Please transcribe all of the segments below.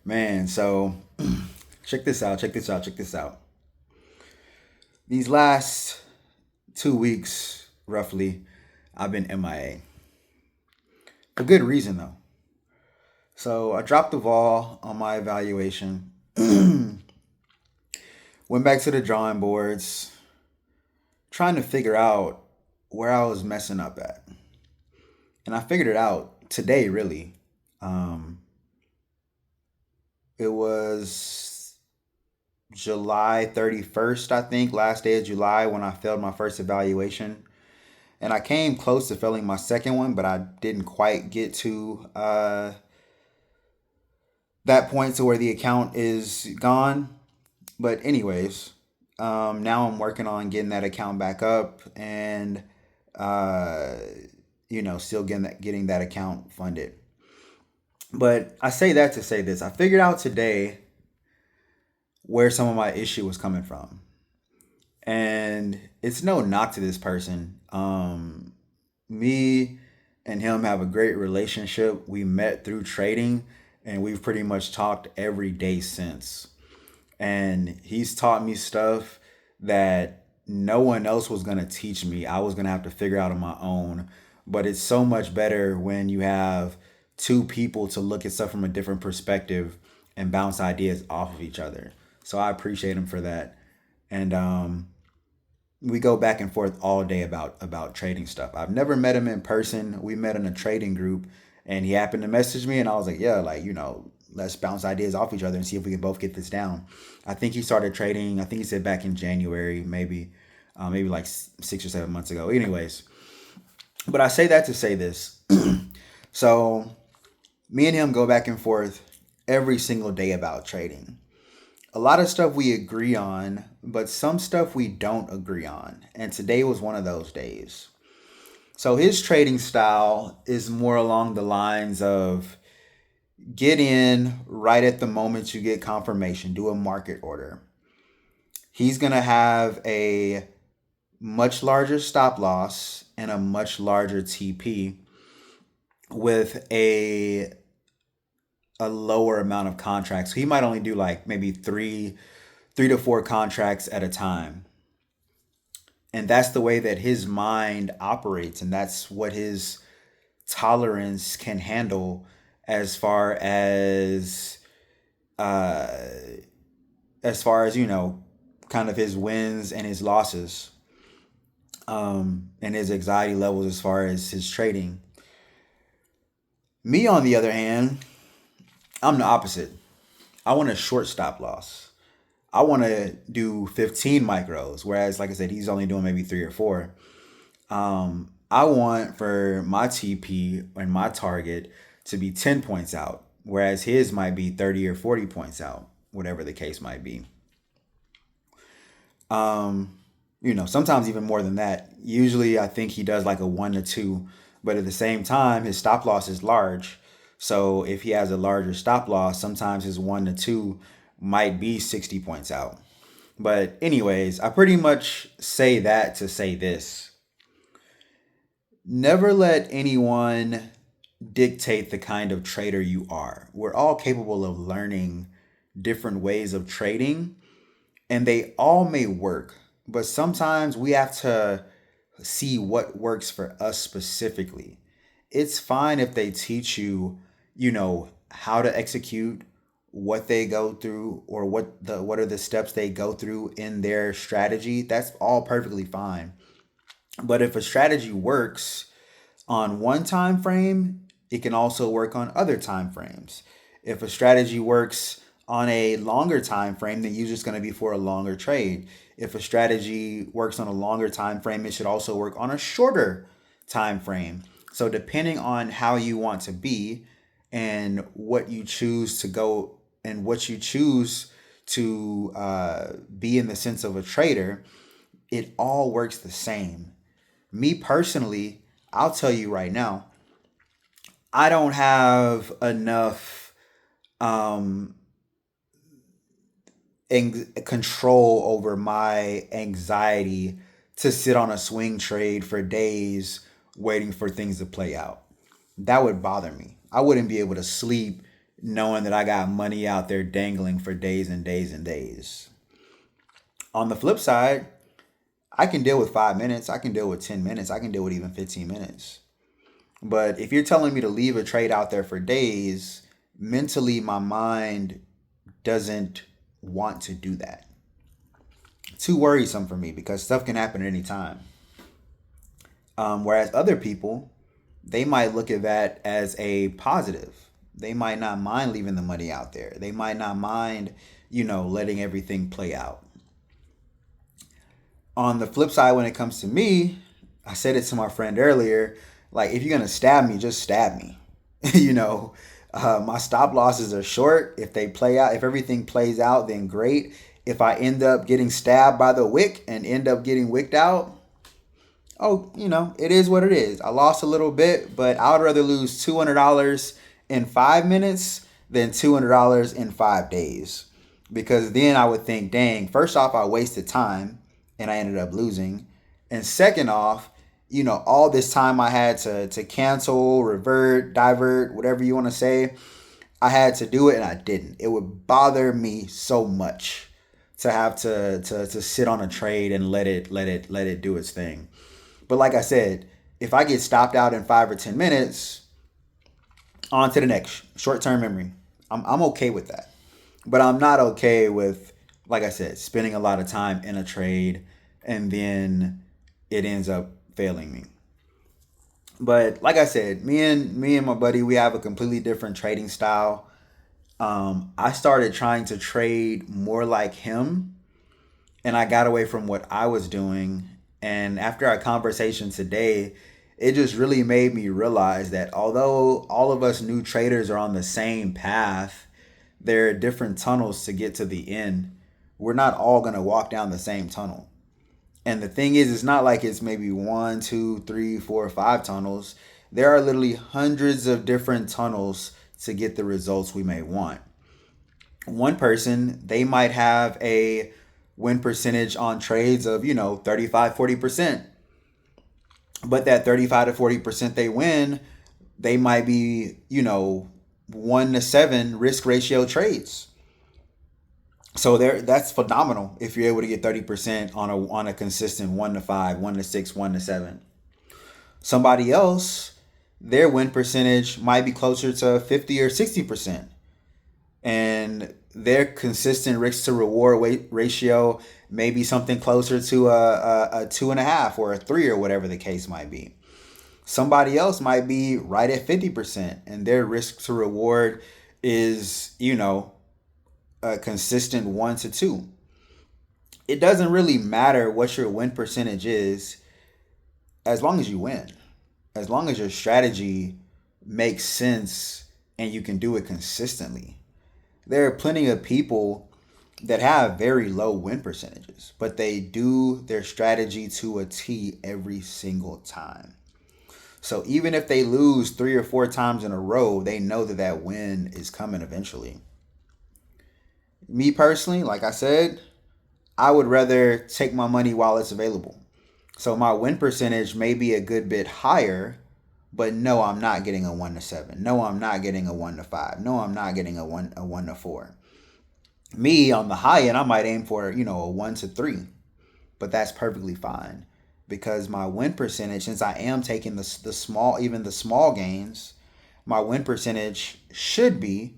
Man, so check this out, check this out, check this out. These last 2 weeks, roughly, I've been MIA. For good reason, though. So I dropped the ball on my evaluation, went back to the drawing boards, trying to figure out where I was messing up at. And I figured it out today, really. Um, it was July 31st, I think, last day of July when I failed my first evaluation. And I came close to failing my second one, but I didn't quite get to that point to where the account is gone. But, anyways, now I'm working on getting that account back up and, uh, still getting that account funded. But I say that to say this. I figured out today where some of my issue was coming from. And it's no knock to this person. Me and him have a great relationship. We met through trading and we've pretty much talked every day since. And he's taught me stuff that no one else was going to teach me. I was going to have to figure out on my own. But it's so much better when you have two people to look at stuff from a different perspective and bounce ideas off of each other. So I appreciate him for that. And we go back and forth all day about trading stuff. I've never met him in person. We met in a trading group, and he happened to message me, and I was like, yeah, like let's bounce ideas off each other and see if we can both get this down. I think he started trading. I think he said back in January, maybe like 6 or 7 months ago. Anyways, but I say that to say this. So me and him go back and forth every single day about trading. A lot of stuff we agree on, but some stuff we don't agree on. And today was one of those days. So his trading style is more along the lines of get in right at the moment you get confirmation, do a market order. He's going to have a much larger stop loss and a much larger TP with a lower amount of contracts. So he might only do like maybe three to four contracts at a time. And that's the way that his mind operates, and that's what his tolerance can handle as far uh as kind of his wins and his losses, and his anxiety levels as far as his trading. Me, on the other hand, I'm the opposite. I want a short stop loss. I want to do 15 micros, whereas, like I said, he's only doing maybe three or four. I want for my TP and my target to be 10 points out, whereas his might be 30 or 40 points out, whatever the case might be. Sometimes even more than that. Usually, I think he does like a 1 to 2, but at the same time, his stop loss is large. So if he has a larger stop loss, sometimes his 1 to 2 might be 60 points out. But, anyways, I pretty much say that to say this: never let anyone dictate the kind of trader you are. We're all capable of learning different ways of trading, and they all may work, but sometimes we have to see what works for us specifically. It's fine if they teach you, how to execute what they go through, or what are the steps they go through in their strategy. That's all perfectly fine. But if a strategy works on one time frame, it can also work on other time frames. If a strategy works on a longer time frame, then usually it's going to be for a longer trade. If a strategy works on a longer time frame, it should also work on a shorter time frame. So depending on how you want to be and what you choose to go and what you choose to be in the sense of a trader, it all works the same. Me personally, I'll tell you right now, I don't have enough um, control over my anxiety to sit on a swing trade for days waiting for things to play out. That would bother me. I wouldn't be able to sleep knowing that I got money out there dangling for days and days and days. On the flip side, I can deal with 5 minutes, I can deal with 10 minutes, I can deal with even 15 minutes. But if you're telling me to leave a trade out there for days, mentally, my mind doesn't want to do that. Too worrisome for me because stuff can happen at any time. Whereas other people, they might look at that as a positive. They might not mind leaving the money out there. They might not mind, letting everything play out. On the flip side, when it comes to me, I said it to my friend earlier, like, if you're going to stab me, just stab me. My stop losses are short. If they play out, if everything plays out, then great. If I end up getting stabbed by the wick and end up getting wicked out, oh, it is what it is. I lost a little bit, but I would rather lose $200 in 5 minutes than $200 in 5 days. Because then I would think, dang, first off, I wasted time and I ended up losing. And second off, all this time I had to cancel, revert, divert, whatever you want to say, I had to do it and I didn't. It would bother me so much to have to sit on a trade and let it do its thing. But like I said, if I get stopped out in 5 or 10 minutes, on to the next. Short-term memory. I'm okay with that. But I'm not okay with, like I said, spending a lot of time in a trade and then it ends up failing me. But like I said, me and my buddy, we have a completely different trading style. I started trying to trade more like him, and I got away from what I was doing. And after our conversation today, it just really made me realize that although all of us new traders are on the same path, there are different tunnels to get to the end. We're not all going to walk down the same tunnel. And the thing is, it's not like it's maybe 1, 2, 3, 4, 5 tunnels. There are literally hundreds of different tunnels to get the results we may want. One person, they might have a win percentage on trades of, 35, 40%. But that 35 to 40% they win, they might be, 1-7 risk ratio trades. So that's phenomenal if you're able to get 30% on a consistent 1-5, 1-6, 1-7. Somebody else, their win percentage might be closer to 50 or 60%. And their consistent risk to reward ratio may be something closer to a 2.5 or a 3 or whatever the case might be. Somebody else might be right at 50% and their risk to reward is, a consistent 1-2. It doesn't really matter what your win percentage is as long as you win. As long as your strategy makes sense and you can do it consistently. There are plenty of people that have very low win percentages, but they do their strategy to a T every single time. So even if they lose 3 or 4 times in a row, they know that win is coming eventually. Me personally, like I said, I would rather take my money while it's available. So my win percentage may be a good bit higher, but no, I'm not getting a 1-7. No, I'm not getting a 1-5. No, I'm not getting a 1-4. Me on the high end, I might aim for, a 1-3, but that's perfectly fine because my win percentage, since I am taking the small gains, my win percentage should be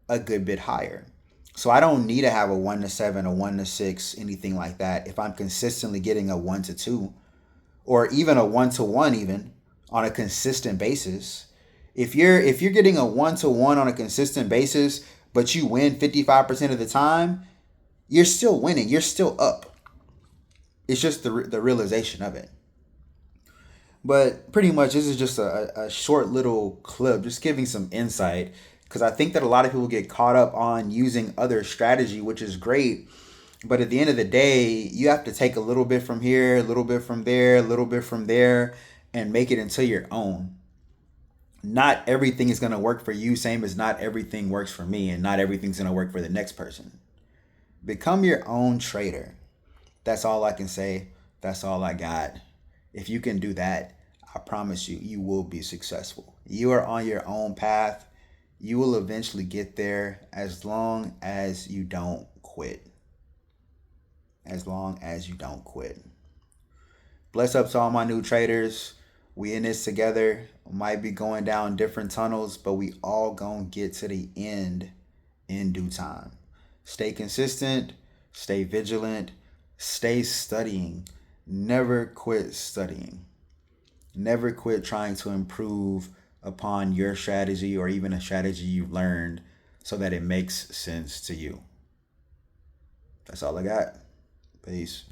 a good bit higher. So I don't need to have a 1-7, a 1-6, anything like that. If I'm consistently getting a 1-2 or even a 1-1 even on a consistent basis, if you're getting a 1-1 on a consistent basis, but you win 55% of the time, you're still winning. You're still up. It's just the realization of it. But pretty much this is just a short little clip, just giving some insight because I think that a lot of people get caught up on using other strategy, which is great. But at the end of the day, you have to take a little bit from here, a little bit from there, a little bit from there, and make it into your own. Not everything is going to work for you, same as not everything works for me, and not everything's going to work for the next person. Become your own trader. That's all I can say. That's all I got. If you can do that, I promise you, you will be successful. You are on your own path. You will eventually get there as long as you don't quit. As long as you don't quit. Bless up to all my new traders. We in this together. Might be going down different tunnels, but we all gonna get to the end in due time. Stay consistent, stay vigilant, stay studying. Never quit studying. Never quit trying to improve upon your strategy or even a strategy you've learned so that it makes sense to you. That's all I got. Peace.